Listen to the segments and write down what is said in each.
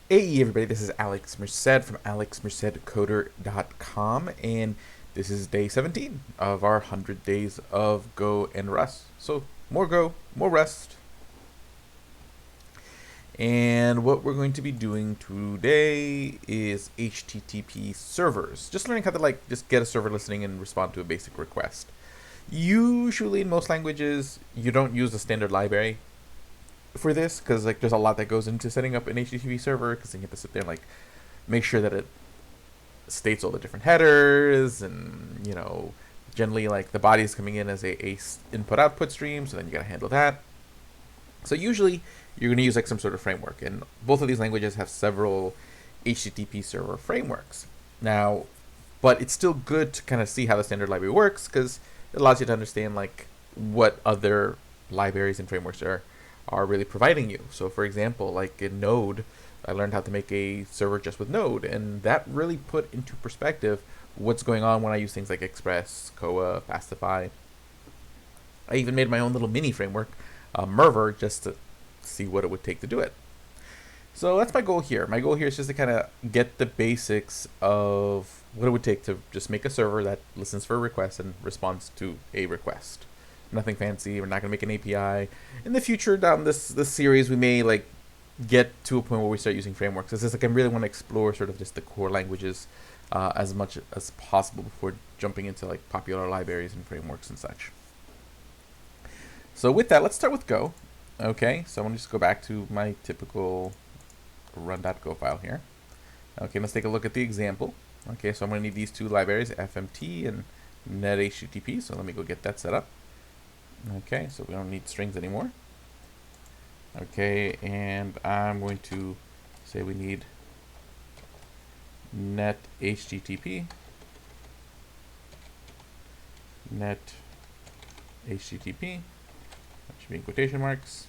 Hey everybody, this is Alex Merced from alexmercedcoder.com, and this is day 17 of our 100 days of Go and Rust. So, more Go, more Rust. And what we're going to be doing today is HTTP servers. Just learning how to just get a server listening and respond to a basic request. Usually in most languages, you don't use a standard library for this because there's a lot that goes into setting up an HTTP server, because then you have to sit there and make sure that it states all the different headers, and generally the body is coming in as a input output stream, so then you got to handle that. So usually you're going to use some sort of framework, and both of these languages have several HTTP server frameworks now. But it's still good to kind of see how the standard library works, because it allows you to understand what other libraries and frameworks are really providing you. So for example, in Node, I learned how to make a server just with Node, and that really put into perspective what's going on when I use things like Express, Koa, Fastify. I even made my own little mini framework, Merver, just to see what it would take to do it. So that's my goal here. My goal here is just to kind of get the basics of what it would take to just make a server that listens for a request and responds to a request. Nothing fancy. We're not going to make an API. In the future, down this series, we may get to a point where we start using frameworks. It's just I really want to explore sort of just the core languages as much as possible before jumping into popular libraries and frameworks and such. So with that, let's start with Go. Okay, so I'm going to just go back to my typical run.go file here. Okay, let's take a look at the example. Okay, so I'm going to need these two libraries, FMT and NetHTTP. So let me go get that set up. Okay, so we don't need strings anymore. Okay, and I'm going to say we need net HTTP, net HTTP, that should be in quotation marks.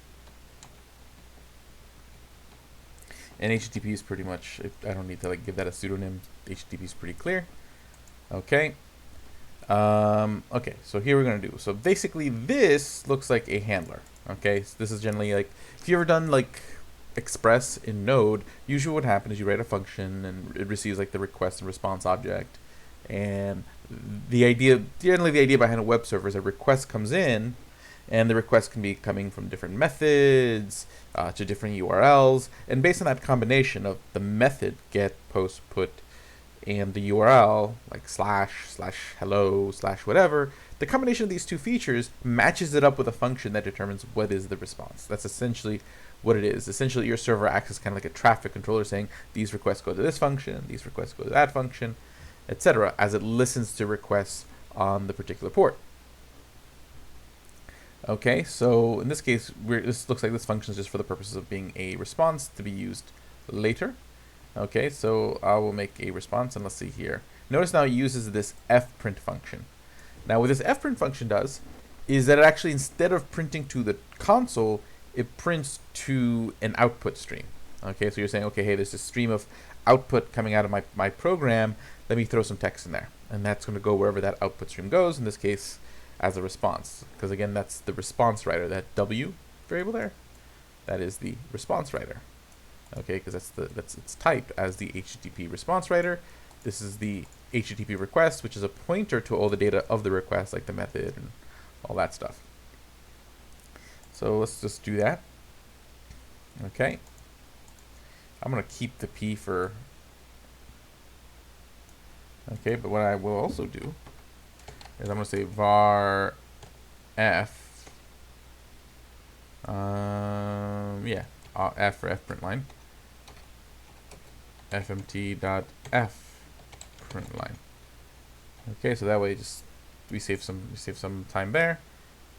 And HTTP is pretty much, I don't need to give that a pseudonym. HTTP is pretty clear. Okay. Okay, so here we're going to do, so basically this looks like a handler. Okay, so this is generally if you ever done Express in Node, usually what happens is you write a function and it receives the request and response object, and generally the idea behind a web server is a request comes in, and the request can be coming from different methods to different URLs, and based on that combination of the method get, post, put, and the URL, //hello/ whatever, the combination of these two features matches it up with a function that determines what is the response. That's essentially what it is. Essentially, your server acts as kind of like a traffic controller, saying these requests go to this function, these requests go to that function, etc., as it listens to requests on the particular port. Okay, so in this case, this looks like this function is just for the purposes of being a response to be used later. Okay, so I will make a response, and let's see here. Notice now it uses this fprint function. Now what this fprint function does is that it actually, instead of printing to the console, it prints to an output stream. Okay, so you're saying, okay, hey, there's a stream of output coming out of my program. Let me throw some text in there. And that's going to go wherever that output stream goes, in this case, as a response. Because again, that's the response writer, that W variable there. That is the response writer. Okay, because that's its type as the HTTP response writer. This is the HTTP request, which is a pointer to all the data of the request, like the method and all that stuff. So let's just do that. Okay. I'm going to keep the P for... Okay, but what I will also do is I'm going to say var f. F for fprint line. fmt.f print line. Okay, so that way we save some time there.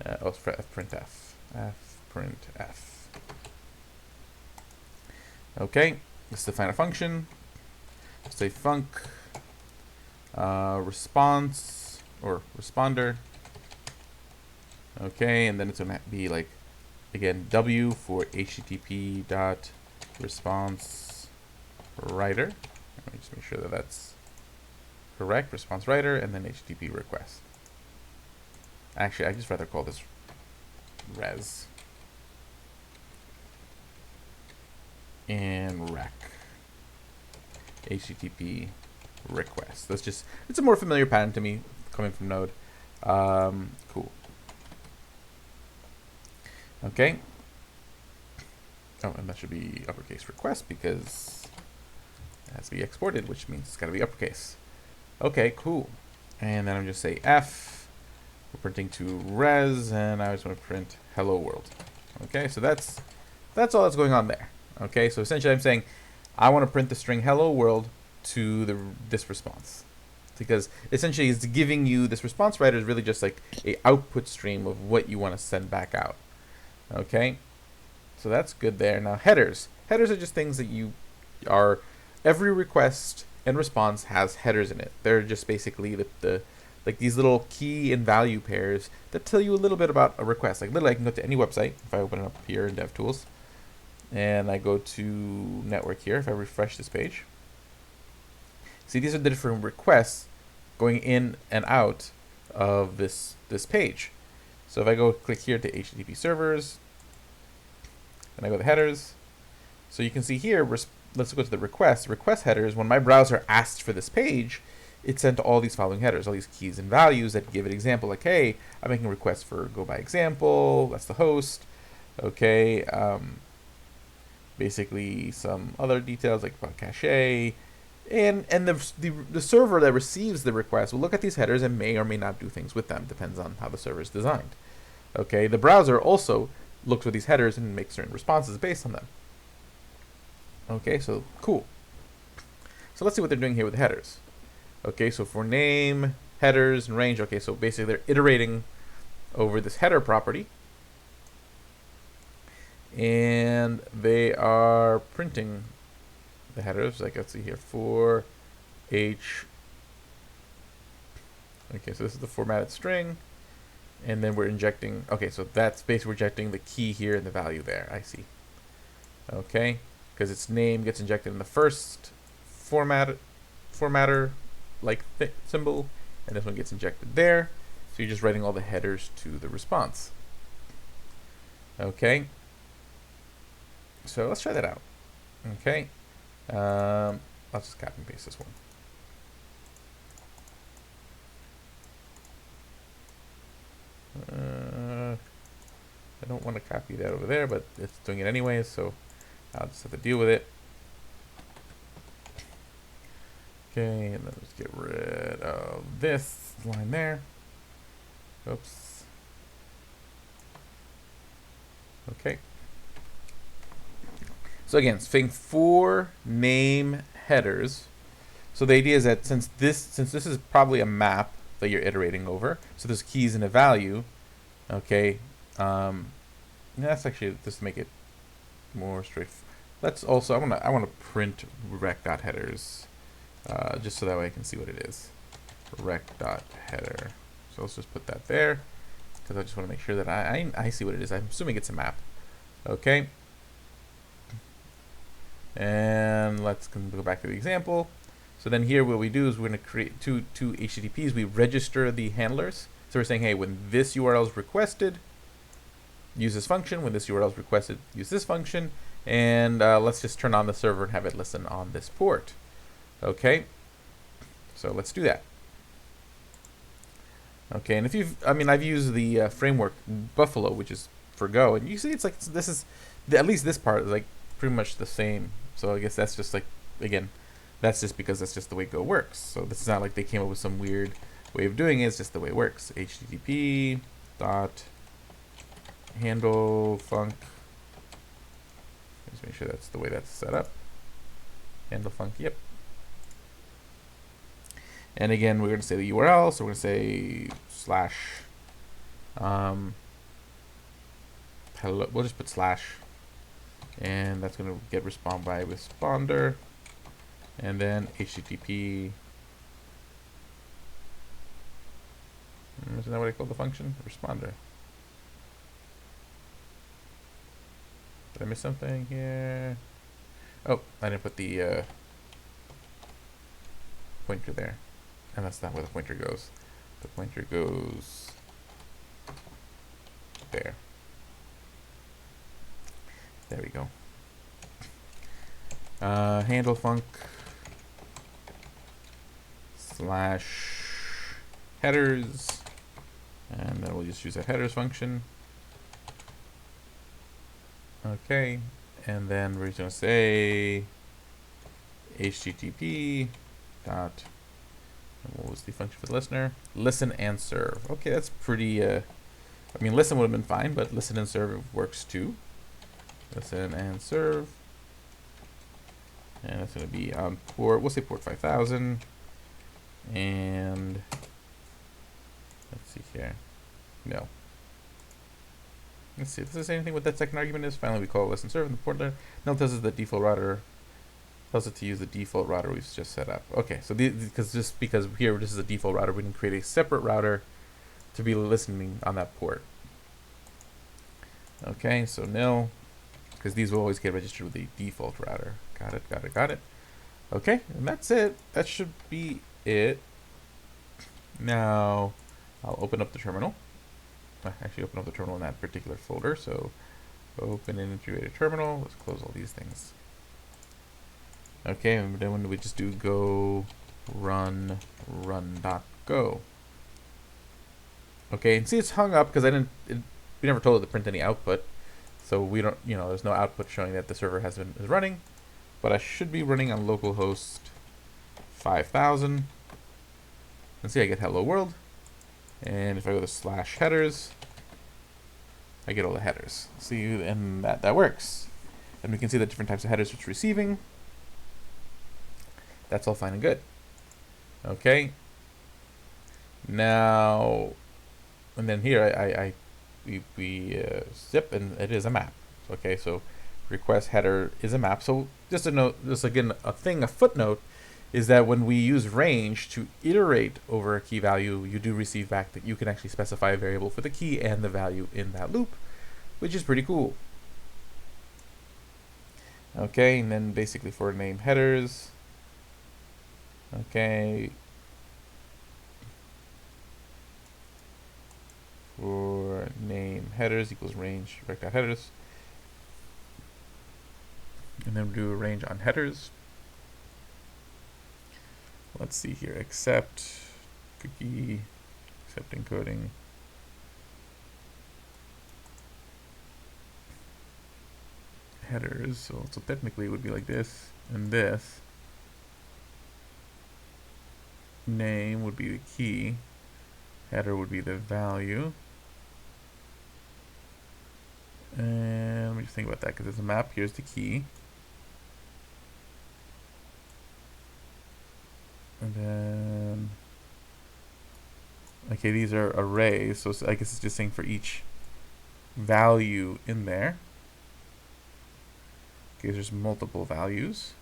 For fprintf. fprintf. Okay, let's define a function. Say func response or responder. Okay, and then it's gonna be again W for HTTP dot response writer. Let me just make sure that that's correct. Response writer, and then HTTP request. Actually, I just rather call this res and rec. HTTP request. It's a more familiar pattern to me coming from Node. Cool. Okay. Oh, and that should be uppercase request because it has to be exported, which means it's got to be uppercase. Okay, cool. And then I'm just say F. We're printing to res, and I just want to print hello world. Okay, so that's all that's going on there. Okay, so essentially I'm saying I want to print the string hello world to this response, because essentially it's giving you this response writer is really just like a output stream of what you want to send back out. Okay, so that's good there. Now headers are just things that you are, every request and response has headers in it. They're just basically the like these little key and value pairs that tell you a little bit about a request. Like literally I can go to any website if I open it up here in DevTools and I go to network here. If I refresh this page, see, these are the different requests going in and out of this page. So if I go click here to HTTP servers, and I go to headers, so you can see here, let's go to the request headers. When my browser asked for this page, it sent all these following headers, all these keys and values that give an example, like, hey, I'm making a request for go by example, that's the host. Okay, basically some other details like about cache, and the server that receives the request will look at these headers and may or may not do things with them, depends on how the server is designed. Okay, the browser also looks for these headers and makes certain responses based on them. Okay, so cool. So let's see what they're doing here with the headers. Okay, so for name, headers, and range, okay, so basically they're iterating over this header property, and they are printing the headers, like let's see here, for H. Okay, so this is the formatted string, and then we're injecting, okay, so that's basically injecting the key here and the value there, I see. Okay, because its name gets injected in the first formatter like symbol, and this one gets injected there. So you're just writing all the headers to the response. Okay, so let's try that out. Okay, I'll just copy and paste this one. I don't want to copy that over there, but it's doing it anyway, so I'll just have to deal with it. Okay, and then let's get rid of this line there. Oops. Okay. So again, thing for name headers. So the idea is that since this is probably a map that you're iterating over, so there's keys and a value. Okay. That's actually just to make it more straightforward. Let's also I want to print rec.headers. Just so that way I can see what it is. Rec.header. So let's just put that there, because I just want to make sure that I see what it is. I'm assuming it's a map. Okay. And let's go back to the example. So then here what we do is we're going to create two HTTPs. We register the handlers. So we're saying, hey, when this URL is requested, use this function. When this URL is requested, use this function. And let's just turn on the server and have it listen on this port. Okay, so let's do that. Okay, and if I've used the framework Buffalo, which is for Go, and you see it's like at least this part is like pretty much the same. So I guess that's just like, again, that's just because that's just the way Go works. So this is not like they came up with some weird way of doing it. It's just the way it works. HTTP dot handle func. Just make sure that's the way that's set up. Handle func. Yep. And again, we're going to say the URL, so we're going to say slash, hello, we'll just put slash, and that's going to get respond by responder, and then HTTP, isn't that what I call the function? Responder. Did I miss something here? Oh, I didn't put the pointer there. And that's not where the pointer goes. The pointer goes there. There we go. Handle func. slash headers, and then we'll just use that headers function. Okay, and then we're just gonna say HTTP dot, what was the function for the listener? Listen and serve. Okay, that's pretty, I mean, listen would have been fine, but listen and serve works too. Listen and serve. And it's going to be on port, we'll say port 5000. And let's see here. No. Let's see, does this say anything what that second argument is? Finally, we call it listen serve in the port there. No, this is the default router. Tells it to use the default router we've just set up. Okay, so because here this is a default router, we can create a separate router to be listening on that port. Okay, so nil, because these will always get registered with the default router. Got it, got it, got it. Okay, and that's it. That should be it. Now, I'll open up the terminal. Actually, open up the terminal in that particular folder. So, open and integrate a terminal. Let's close all these things. Okay, and then when we just do go run run.go. Okay, and see it's hung up because we never told it to print any output, so we don't, there's no output showing that the server is running. But I should be running on localhost 5000. And see, I get hello world, and if I go to slash headers, I get all the headers. See, and that works, and we can see the different types of headers it's receiving. That's all fine and good. Okay. Now, and then here we zip, and it is a map. Okay, so request header is a map. So just a note, just again a footnote, is that when we use range to iterate over a key value, you do receive back that you can actually specify a variable for the key and the value in that loop, which is pretty cool. Okay, and then basically for name headers. Okay. For name headers equals range rect.headers. And then do a range on headers. Let's see here. Accept cookie, accept encoding. Headers. So technically it would be like this and this. Name would be the key, header would be the value, and let me just think about that because it's a map. Here's the key, and then okay, these are arrays, so I guess it's just saying for each value in there. Okay, there's multiple values.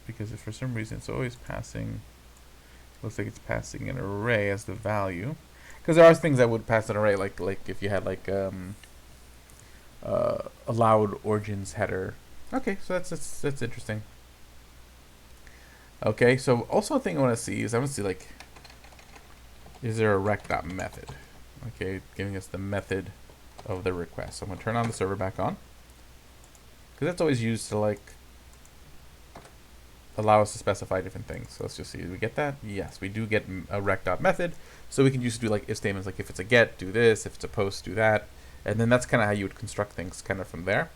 Because if for some reason it's always passing, looks like it's passing an array as the value. Because there are things that would pass an array, like if you had like allowed origins header. Okay, so that's interesting. Okay, so also a thing I want to see is like, is there a rec.method? Okay, giving us the method of the request. So I'm gonna turn on the server back on, because that's always used to like allow us to specify different things. So let's just see, do we get that? Yes, we do get a rec.method. So we can use to do like if statements, like if it's a get, do this, if it's a post, do that. And then that's kind of how you would construct things kind of from there.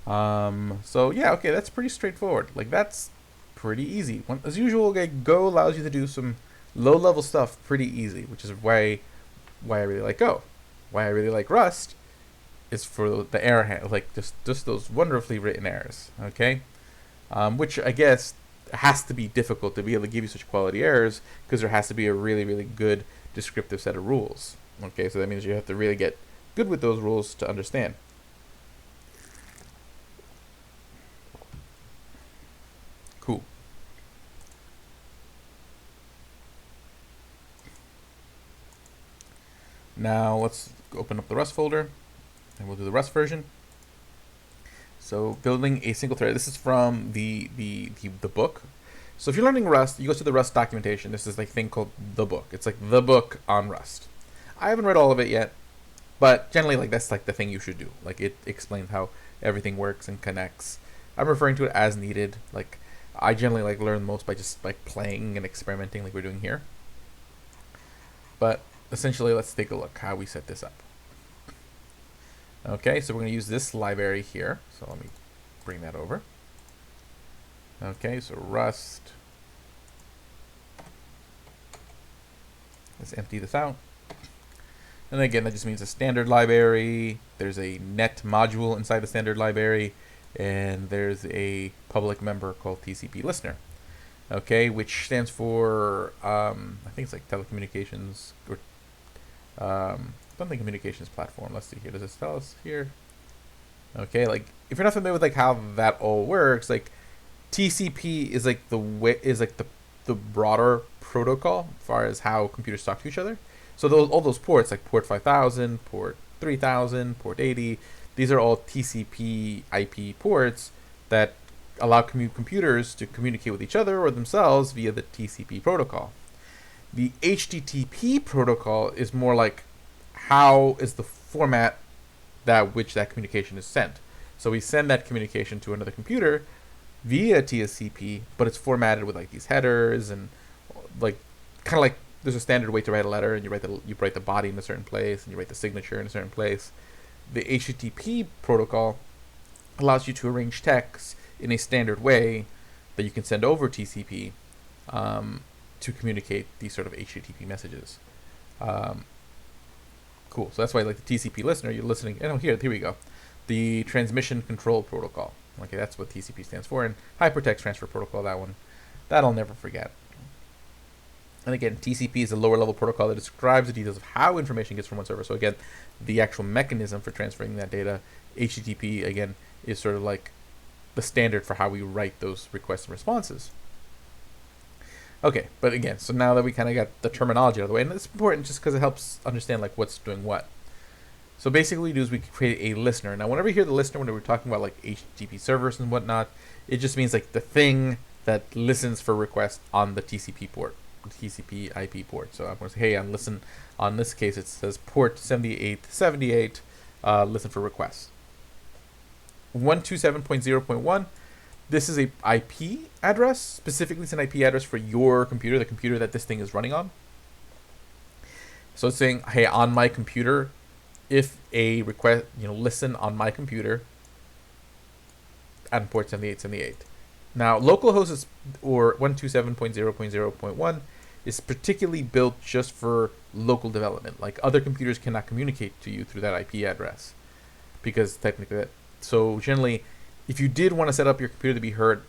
So yeah, okay, that's pretty straightforward. Like that's pretty easy. As usual, okay, Go allows you to do some low-level stuff pretty easy, which is why I really like Go. Why I really like Rust is for the error handle, like just those wonderfully written errors, okay? Which I guess has to be difficult to be able to give you such quality errors, because there has to be a really, really good descriptive set of rules. Okay, so that means you have to really get good with those rules to understand. Cool. Now let's open up the Rust folder, and we'll do the Rust version. So building a single thread. This is from the book. So if you're learning Rust, you go to the Rust documentation. This is like a thing called the book. It's like the book on Rust. I haven't read all of it yet, but generally like that's like the thing you should do. Like it explains how everything works and connects. I'm referring to it as needed. Like I generally like learn most by just like playing and experimenting like we're doing here. But essentially, let's take a look how we set this up. Okay, so we're going to use this library here. So let me bring that over. Okay, so Rust. Let's empty this out. And again, that just means a standard library. There's a net module inside the standard library. And there's a public member called TCP listener. Okay, which stands for, I think it's like telecommunications or something communications platform. Let's see here. Does this tell us here? Okay, like if you're not familiar with like how that all works, like TCP is like the broader protocol as far as how computers talk to each other. So all those ports, like port 5000, port 3000, port 80, these are all TCP IP ports that allow computers to communicate with each other or themselves via the TCP protocol. The HTTP protocol is more like how is the format which that communication is sent. So we send that communication to another computer via TCP, but it's formatted with like these headers and like kind of like there's a standard way to write a letter, and you write the body in a certain place and you write the signature in a certain place. The HTTP protocol allows you to arrange text in a standard way that you can send over TCP to communicate these sort of HTTP messages. Cool. So that's why, like the TCP listener, you're listening. Oh, here we go. The Transmission Control Protocol. Okay, that's what TCP stands for. And Hypertext Transfer Protocol, that one, that I'll never forget. And again, TCP is a lower level protocol that describes the details of how information gets from one server. So again, the actual mechanism for transferring that data. HTTP, again, is sort of like the standard for how we write those requests and responses. Okay, but again, so now that we kind of got the terminology out of the way, and it's important just because it helps understand like what's doing what. So basically what we do is we create a listener. Now whenever you hear the listener, when we're talking about like HTTP servers and whatnot, it just means like the thing that listens for requests on the TCP port, TCP IP port. So I'm going to say, hey, on this case it says port 7878, listen for requests. 127.0.1, this is a IP address. Specifically, it's an IP address for your computer, the computer that this thing is running on. So it's saying, hey, on my computer, if a request, listen on my computer at port 7878. Now, localhost or 127.0.0.1 is particularly built just for local development. Like other computers cannot communicate to you through that IP address because technically so generally, if you did want to set up your computer to be heard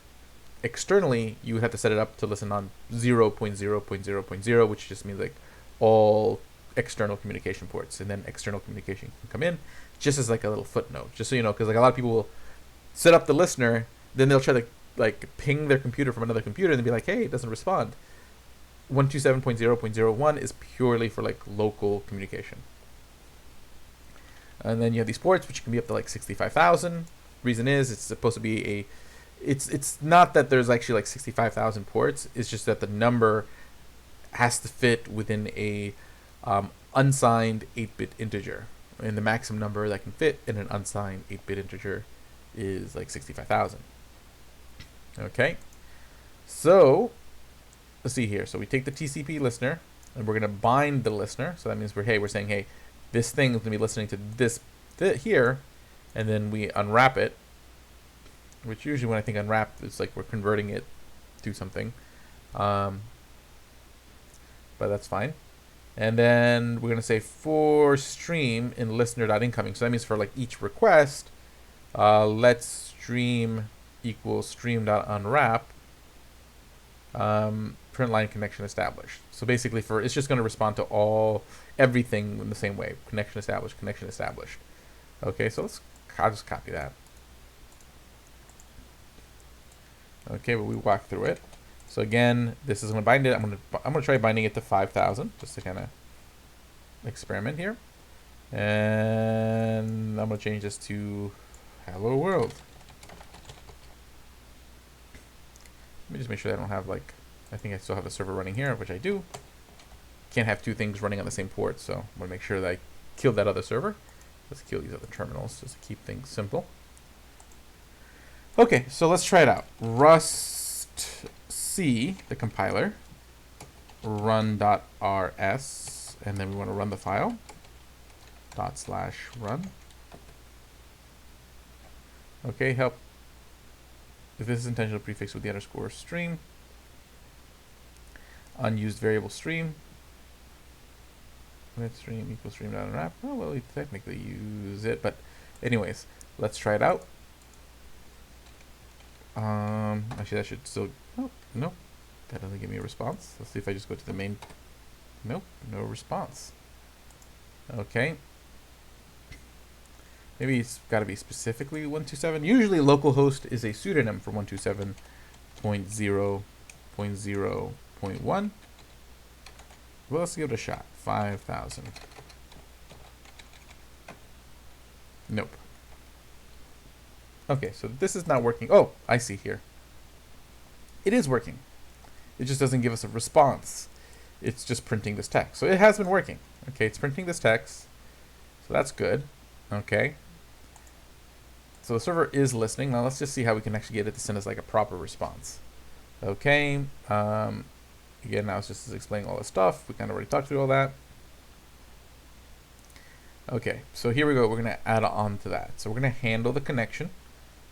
externally, you would have to set it up to listen on 0.0.0.0, which just means like all external communication ports, and then external communication can come in just as like a little footnote, just so you know, because like a lot of people will set up the listener, then they'll try to like ping their computer from another computer and they'll be like, hey, it doesn't respond. 127.0.01 is purely for like local communication. And then you have these ports, which can be up to like 65,000. Reason is it's supposed to be it's not that there's actually like 65,000 ports. It's just that the number has to fit within a unsigned 8-bit integer. And the maximum number that can fit in an unsigned 8-bit integer is like 65,000. Okay. So let's see here. So we take the TCP listener and we're going to bind the listener. So that means we're saying, hey, this thing is going to be listening to this here, and then we unwrap it, which usually when I think unwrap, it's like we're converting it to something. But that's fine. And then we're going to say for stream in listener.incoming. So that means for like each request, let stream equals stream.unwrap, print line connection established. So basically it's just going to respond to everything in the same way. Connection established, connection established. Okay, so I'll just copy that. Okay, but we walk through it. So again, this is going to bind it. I'm going to try binding it to 5,000 just to kind of experiment here. And I'm going to change this to hello world. Let me just make sure I don't have I think I still have a server running here, which I do. Can't have two things running on the same port, so I'm going to make sure that I kill that other server. Let's kill these other terminals just to keep things simple. Okay, so let's try it out. Rust C, the compiler, run.rs, and then we want to run the file, /run. Okay, help. If this is intentional, prefix with the underscore stream. Unused variable stream. Let stream equals stream.unwrap. Oh, well, we technically use it, but anyways, let's try it out. Actually, that should still. Oh, nope. That doesn't give me a response. Let's see if I just go to the main. Nope, no response. Okay. Maybe it's got to be specifically 127. Usually localhost is a pseudonym for 127.0.0.1. Well, let's give it a shot. 5,000. Nope. Okay, so this is not working. Oh, I see here. It is working. It just doesn't give us a response. It's just printing this text. So it has been working. Okay, it's printing this text. So that's good. Okay. So the server is listening. Now let's just see how we can actually get it to send us like a proper response. Okay. Again, now it's just explaining all this stuff. We kind of already talked through all that. Okay, so here we go. We're going to add on to that. So we're going to handle the connection.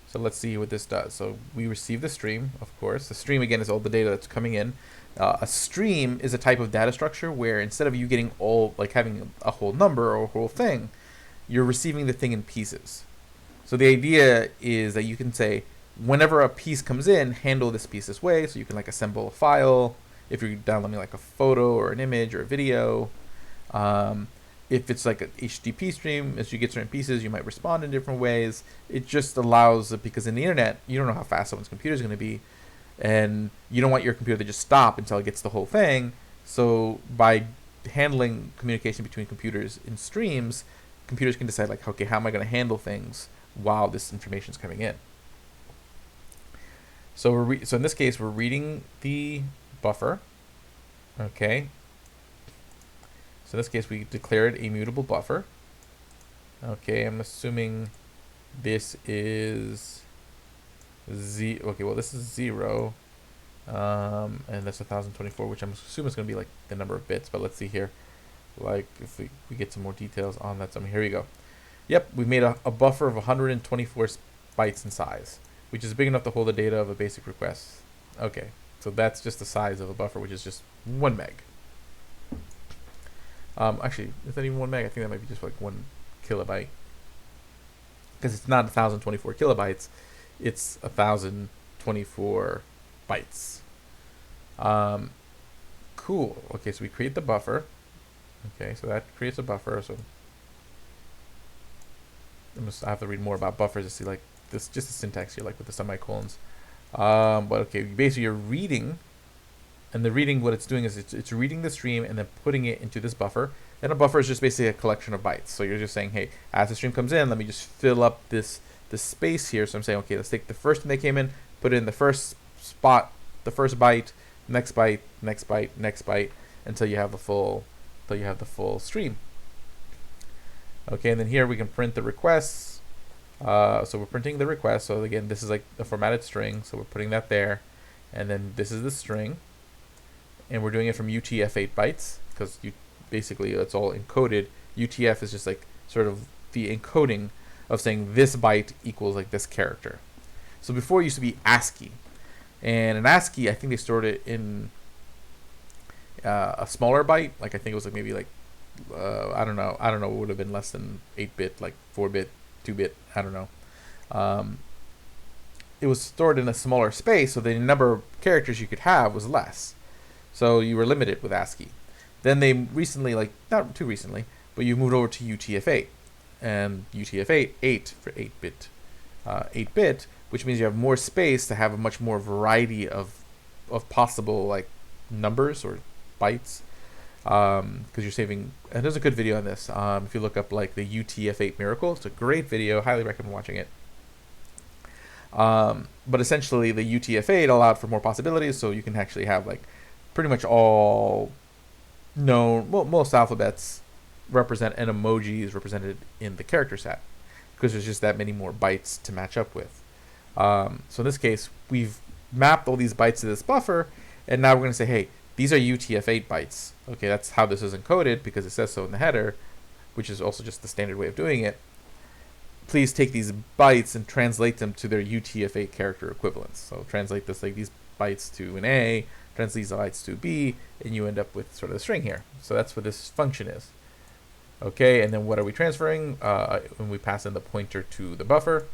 So let's see what this does. So we receive the stream, of course. The stream, again, is all the data that's coming in. A stream is a type of data structure where instead of you getting all, like having a whole number or a whole thing, you're receiving the thing in pieces. So the idea is that you can say, whenever a piece comes in, handle this piece this way. So you can like assemble a file. If you're downloading like a photo or an image or a video. If it's like an HTTP stream, as you get certain pieces, you might respond in different ways. It just allows, because in the internet, you don't know how fast someone's computer is going to be. And you don't want your computer to just stop until it gets the whole thing. So by handling communication between computers in streams, computers can decide like, okay, how am I going to handle things while this information is coming in? So so in this case, we're reading the buffer. Okay. So in this case, we declared a mutable buffer. Okay, I'm assuming this is okay, well, this is 0. And that's 1024, which I'm assuming is going to be like the number of bits. But let's see here. Like, if we get some more details on that. So here we go. Yep, we made a buffer of 124 bytes in size, which is big enough to hold the data of a basic request. Okay, so that's just the size of a buffer, which is just 1 meg. Actually, is that even 1 meg? I think that might be just like 1 kilobyte. Because it's not 1024 kilobytes, it's 1024 bytes. Cool. Okay, so we create the buffer. Okay, so that creates a buffer. So I have to read more about buffers to see like this, just the syntax here, like with the semicolons. But okay, basically you're reading. And the reading, what it's doing is it's reading the stream and then putting it into this buffer. And a buffer is just basically a collection of bytes. So you're just saying, hey, as the stream comes in, let me just fill up this space here. So I'm saying, okay, let's take the first thing that came in, put it in the first spot, the first byte, next byte, next byte, next byte, until you have the full stream. Okay, and then here we can print the requests. So we're printing the request. So again, this is like a formatted string. So we're putting that there, and then this is the string. And we're doing it from UTF-8 bytes because basically it's all encoded. UTF is just like sort of the encoding of saying this byte equals like this character. So before it used to be ASCII, and in ASCII I think they stored it in a smaller byte. Like I think it was like maybe like I don't know. It would have been less than 8-bit, like 4-bit, 2-bit. I don't know. It was stored in a smaller space, so the number of characters you could have was less. So you were limited with ASCII. Then they recently, like not too recently, but you moved over to UTF-8, and UTF-8, 8 for 8-bit, 8-bit, which means you have more space to have a much more variety of possible like numbers or bytes, because you're saving. And there's a good video on this. If you look up like the UTF-8 miracle, it's a great video. Highly recommend watching it. But essentially, the UTF-8 allowed for more possibilities, so you can actually have like pretty much all known, well, most alphabets represent an emoji is represented in the character set because there's just that many more bytes to match up with. So in this case, we've mapped all these bytes to this buffer, and now we're going to say, hey, these are UTF-8 bytes. Okay, that's how this is encoded because it says so in the header, which is also just the standard way of doing it. Please take these bytes and translate them to their UTF-8 character equivalents. So translate this like these bytes to an A, translate these bytes to B, and you end up with sort of a string here. So that's what this function is. Okay, and then what are we transferring? When we pass in the pointer to the buffer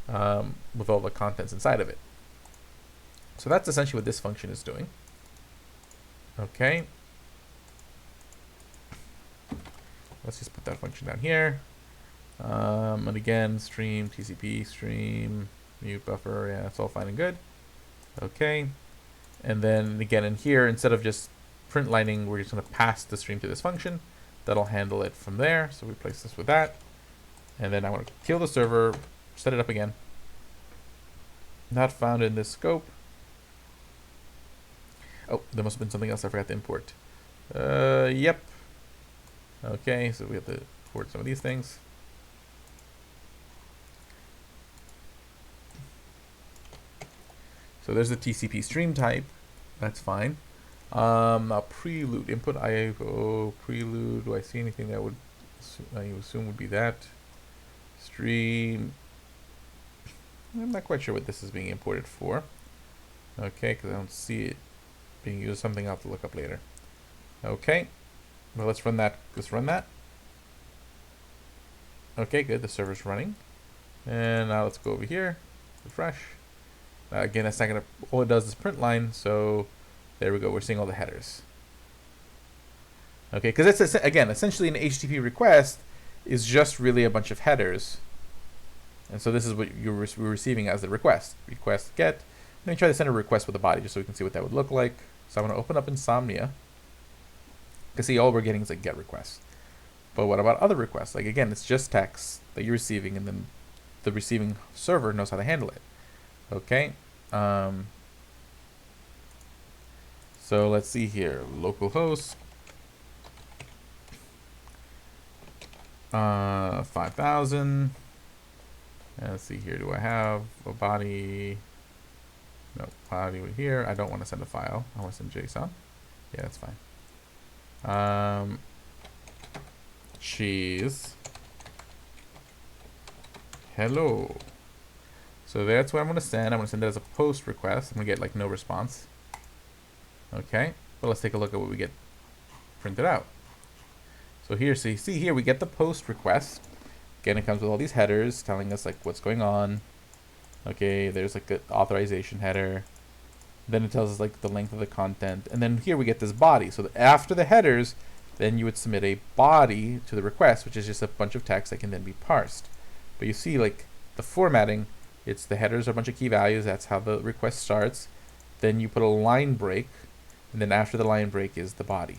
with all the contents inside of it. So that's essentially what this function is doing. Okay. Let's just put that function down here. And again, stream, TCP, stream, mute buffer. Yeah, it's all fine and good. Okay. And then again in here, instead of just print lining, we're just going to pass the stream to this function. That'll handle it from there. So we replace this with that. And then I want to kill the server, set it up again. Not found in this scope. Oh, there must have been something else I forgot to import. Yep. Okay, so we have to import some of these things. So there's the TCP stream type. That's fine. Now prelude, input IO prelude. Do I see anything that would I assume would be that? Stream. I'm not quite sure what this is being imported for. Okay, because I don't see it being used. Something I'll have to look up later. Okay. Well, let's run that. Let's run that. Okay, good. The server's running. And now let's go over here. Refresh. Again, that's not gonna. All it does is print line. So there we go. We're seeing all the headers. Okay, because it's again essentially an HTTP request is just really a bunch of headers. And so this is what you're receiving as the request. Request get. Let me try to send a request with a body just so we can see what that would look like. So I'm going to open up Insomnia. You can see all we're getting is a get request. But what about other requests? Like again, it's just text that you're receiving, and then the receiving server knows how to handle it. Okay. So let's see here. Localhost 5000. And let's see here. Do I have a body? No, body over here. I don't want to send a file. I want to send JSON. Yeah, that's fine. Cheese. Hello. So that's what I'm going to send. I'm going to send it as a post request. I'm going to get like no response. Okay. But let's take a look at what we get printed out. So here, so you see here, we get the post request. Again, it comes with all these headers telling us like what's going on. Okay, there's like an authorization header. Then it tells us like the length of the content. And then here we get this body. So after the headers, then you would submit a body to the request, which is just a bunch of text that can then be parsed. But you see like the formatting, it's the headers are a bunch of key values. That's how the request starts. Then you put a line break. And then after the line break is the body.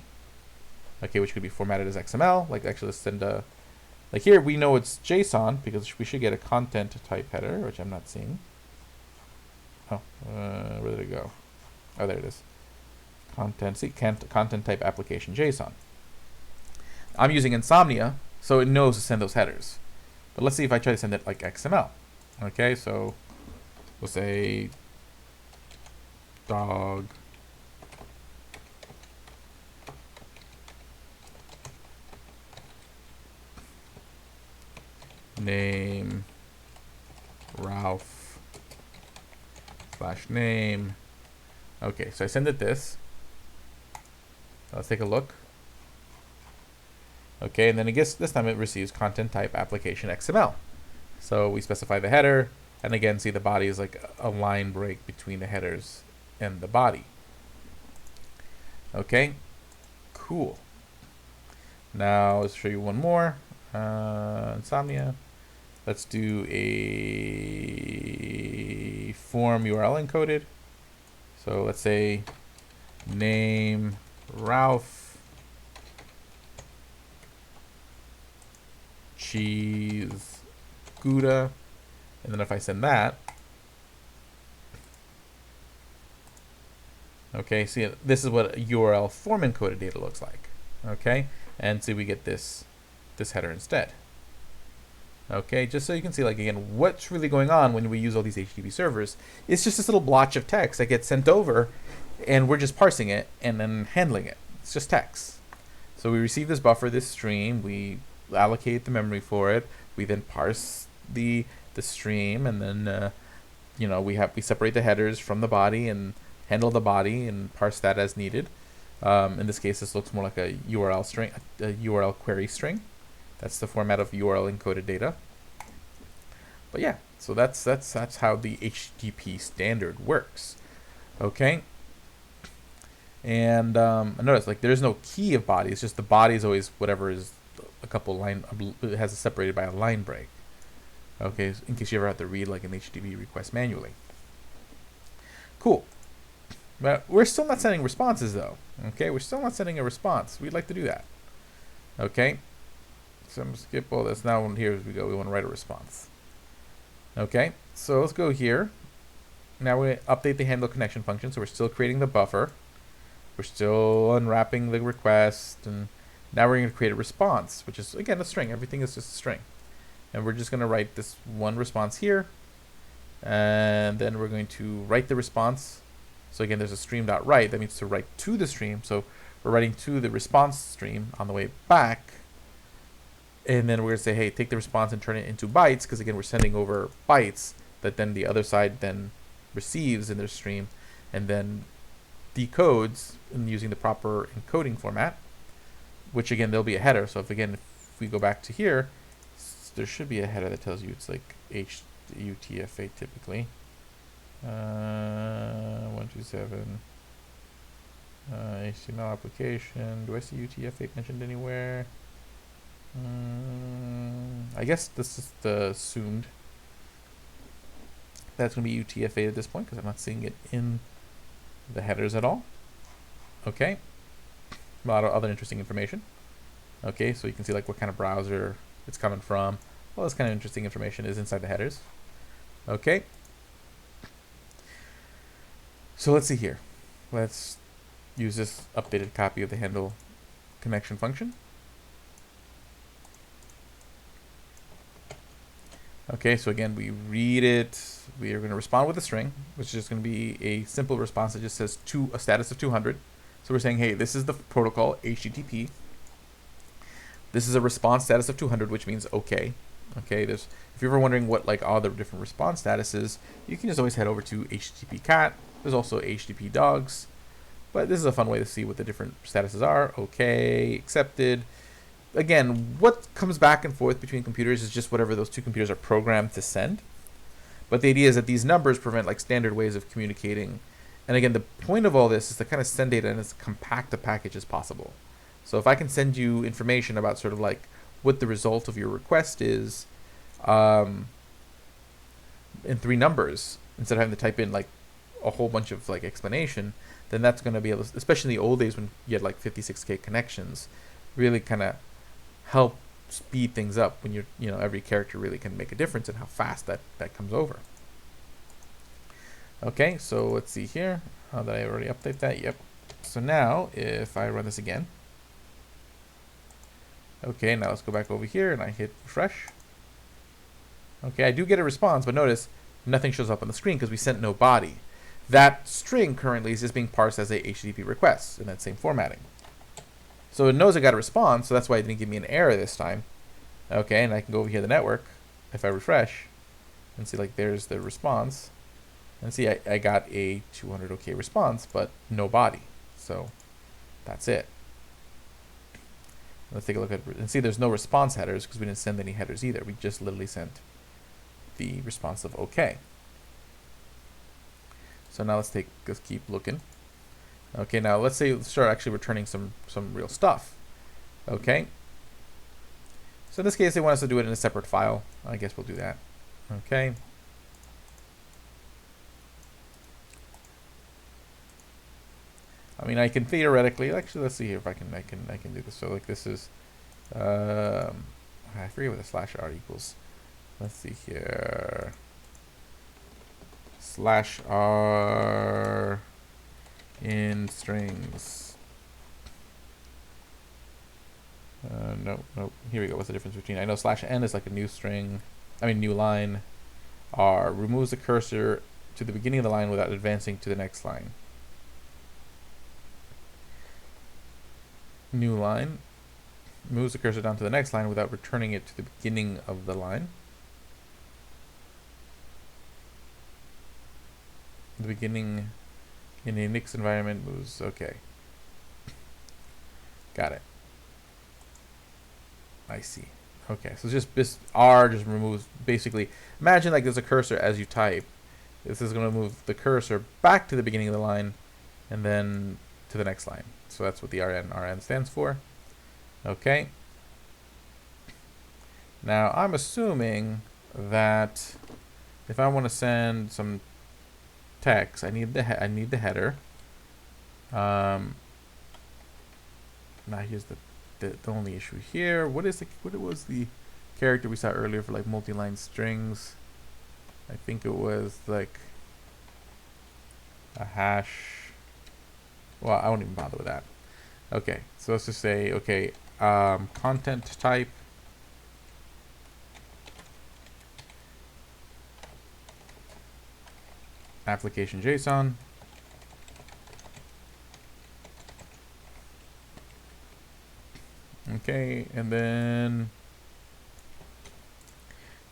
Okay, which could be formatted as XML. Like actually let's send a, like here we know it's JSON because we should get a content type header, which I'm not seeing. Oh, where did it go? Oh, there it is. Content, see, content type application JSON. I'm using Insomnia, so it knows to send those headers. But let's see if I try to send it like XML. Okay, so we'll say dog name Ralph / name. Okay, so I send it this. Let's take a look. Okay, and then I guess this time it receives content type application XML. So we specify the header, and again, see the body is like a line break between the headers and the body. Okay, cool. Now let's show you one more. Insomnia. Let's do a form URL encoded. So let's say name Ralph cheese Gouda, and then if I send that, okay, see this is what a URL form encoded data looks like. Okay, and see we get this header instead. Okay, just so you can see, like, again, what's really going on when we use all these HTTP servers. It's just this little blotch of text that gets sent over, and we're just parsing it and then handling it. It's just text. So we receive this buffer, this stream, we allocate the memory for it, we then parse the stream, and then we separate the headers from the body and handle the body and parse that as needed. In this case, this looks more like a URL string, a URL query string. That's the format of URL encoded data. But yeah, so that's how the HTTP standard works. Okay. And notice, like, there's no key of body. It's just the body is always whatever is a couple line. It has it separated by a line break. Okay, in case you ever have to read like an HTTP request manually. Cool. But we're still not sending responses though. Okay, we're still not sending a response. We'd like to do that. Okay. So I'm going to skip all this. Now here as we go, we want to write a response. Okay, so let's go here. Now we update the handle connection function. So we're still creating the buffer. We're still unwrapping the request, and now we're going to create a response, which is again a string. Everything is just a string. And we're just going to write this one response here, and then we're going to write the response. So again, there's a stream.write. That means to write to the stream. So we're writing to the response stream on the way back. And then we're going to say, hey, take the response and turn it into bytes, because again, we're sending over bytes that then the other side then receives in their stream and then decodes in using the proper encoding format, which again, there'll be a header. So if we go back to here, there should be a header that tells you it's like UTF-8 typically. 127 HTML application. Do I see UTF-8 mentioned anywhere? I guess this is the assumed that's going to be UTF-8 at this point, because I'm not seeing it in the headers at all. Okay, a lot of other interesting information. Okay, so you can see like what kind of browser it's coming from. All this kind of interesting information is inside the headers. Okay, so let's see here. Let's use this updated copy of the handle connection function. Okay, so again, we read it. We are going to respond with a string, which is just going to be a simple response that just says a status of 200. So we're saying, hey, this is the protocol HTTP. This is a response status of 200, which means okay. Okay, if you're ever wondering what like all the different response statuses, you can just always head over to HTTP cat. There's also HTTP dogs, but this is a fun way to see what the different statuses are. Okay, accepted. Again, what comes back and forth between computers is just whatever those two computers are programmed to send. But the idea is that these numbers prevent like standard ways of communicating. And again, the point of all this is to kind of send data in as compact a package as possible. So if I can send you information about sort of like what the result of your request is in 3 numbers, instead of having to type in like a whole bunch of like explanation, then that's going to be able to, especially in the old days when you had like 56K connections, really kind of help speed things up when every character really can make a difference in how fast that comes over. Okay, so let's see here. Did I already update that? Yep. So now if I run this again, okay, now let's go back over here and I hit refresh. Okay, I do get a response, but notice nothing shows up on the screen because we sent no body. That string currently is just being parsed as a HTTP request in that same formatting. So it knows I got a response, so that's why it didn't give me an error this time. Okay, and I can go over here to the network if I refresh and see like there's the response. And see I got a 200 OK response, but no body. So that's it. Let's take a look at and see there's no response headers because we didn't send any headers either. We just literally sent the response of OK. So now let's keep looking. Okay, now let's start actually returning some real stuff. Okay. So in this case, they want us to do it in a separate file. I guess we'll do that. Okay. I mean, I can theoretically actually let's see here if I can do this. So like this is I forget what the /r equals. Let's see here. /r in strings. Nope. Here we go. What's the difference between? I know /n is like a new string. I mean, new line. R removes the cursor to the beginning of the line without advancing to the next line. New line moves the cursor down to the next line without returning it to the beginning of the line. The beginning in a Nix environment moves. Okay. Got it. I see. Okay, so just this R just removes, basically, imagine like there's a cursor as you type. This is going to move the cursor back to the beginning of the line and then to the next line. So that's what the RN stands for. Okay. Now I'm assuming that if I want to send some text, I need the header. Now here's the only issue here. What was the character we saw earlier for like multi-line strings? I think it was like a hash. Well, I won't even bother with that. Okay, so let's just say, okay, content type application JSON. Okay, and then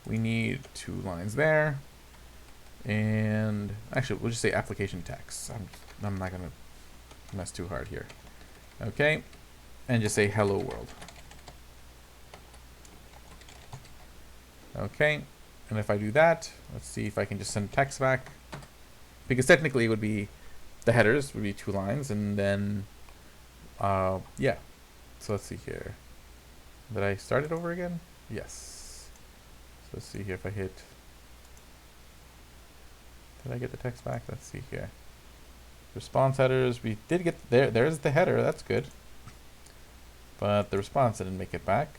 we need 2 lines there. And actually, we'll just say application text. I'm not gonna mess too hard here. Okay, and just say hello world. Okay, and if I do that, let's see if I can just send text back. Because technically it would be, the headers would be 2 lines, and then, yeah. So let's see here. Did I start it over again? Yes. So let's see here if I hit. Did I get the text back? Let's see here. Response headers. We did get there. There's the header. That's good. But the response didn't make it back.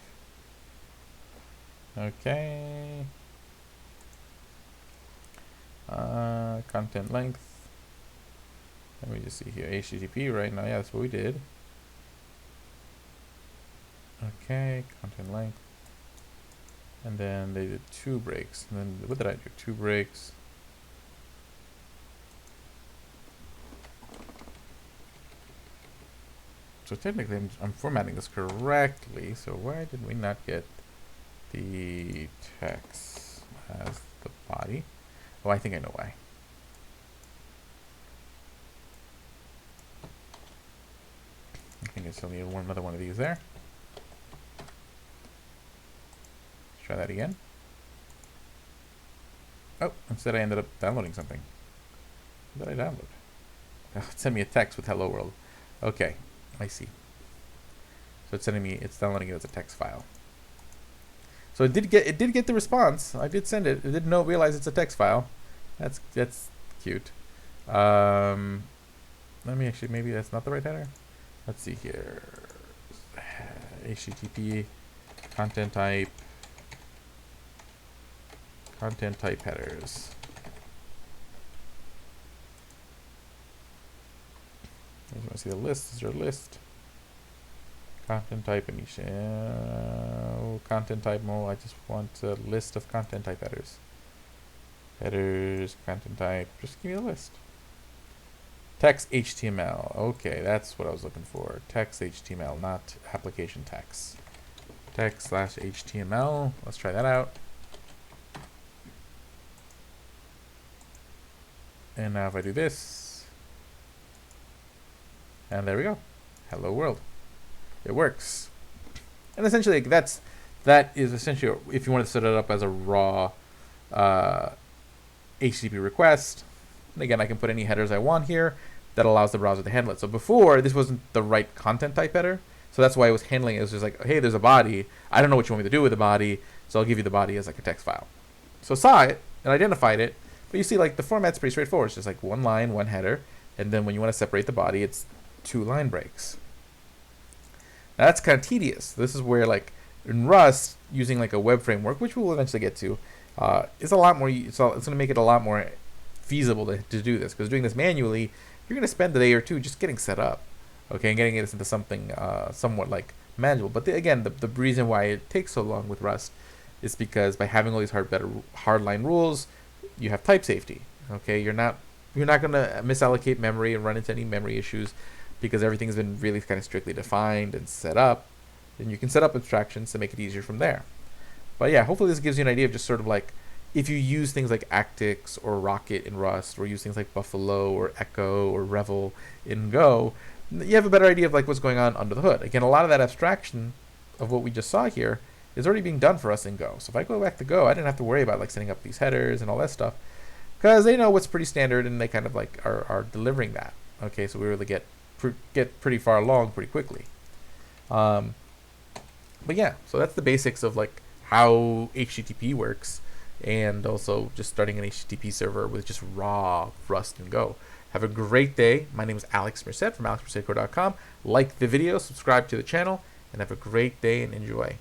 Okay. Content length. Let me just see here. HTTP right now. Yeah, that's what we did. Okay, content length. And then they did 2 breaks. And then what did I do? 2 breaks. So technically I'm formatting this correctly. So why did we not get the text as the body? Oh, I think I know why. I think I still need another one of these there. Try that again. Oh, instead I ended up downloading something. What did I download? Oh, it sent me a text with hello world. Okay, I see. So it's sending me, it's downloading it as a text file. So it did get the response. I did send it. It didn't realize it's a text file. That's cute. Let me actually, maybe that's not the right header. Let's see here. HTTP content type headers. You want to see the list? Is there a list? Content type initial. Content type mode. I just want a list of content type headers. Headers, content type. Just give me a list. Text HTML. Okay, that's what I was looking for. Text HTML, not application text. Text/HTML. Let's try that out. And now if I do this, and there we go. Hello world. It works. And essentially that is essentially, if you want to set it up as a raw HTTP request, and again, I can put any headers I want here. That allows the browser to handle it. So before, this wasn't the right content type header. So that's why it was handling it. It was just like, hey, there's a body. I don't know what you want me to do with the body. So I'll give you the body as like a text file. So saw it and identified it. But you see, like, the format's pretty straightforward. It's just like 1 line, 1 header. And then when you want to separate the body, it's 2 line breaks. Now that's kind of tedious. This is where, like, in Rust, using like a web framework, which we'll eventually get to, is a lot more, it's going to make it a lot more feasible to do this. Because doing this manually, you're going to spend a day or 2 just getting set up, okay, and getting it into something somewhat like manageable. But again, the reason why it takes so long with Rust is because by having all these hardline rules, you have type safety. Okay, you're not gonna misallocate memory and run into any memory issues because everything's been really kind of strictly defined and set up. And you can set up abstractions to make it easier from there. But yeah, hopefully this gives you an idea of just sort of like if you use things like Actix or Rocket in Rust, or use things like Buffalo or Echo or Revel in Go, you have a better idea of like what's going on under the hood. Again, a lot of that abstraction of what we just saw here is already being done for us in Go. So if I go back to Go, I didn't have to worry about like setting up these headers and all that stuff because they know what's pretty standard and they kind of like are delivering that. Okay, so we really get pretty far along pretty quickly. But yeah, so that's the basics of like how HTTP works, and also just starting an HTTP server with just raw Rust and Go. Have a great day. My name is Alex Merced from alexmercedco.com. Like the video, subscribe to the channel, and have a great day and enjoy.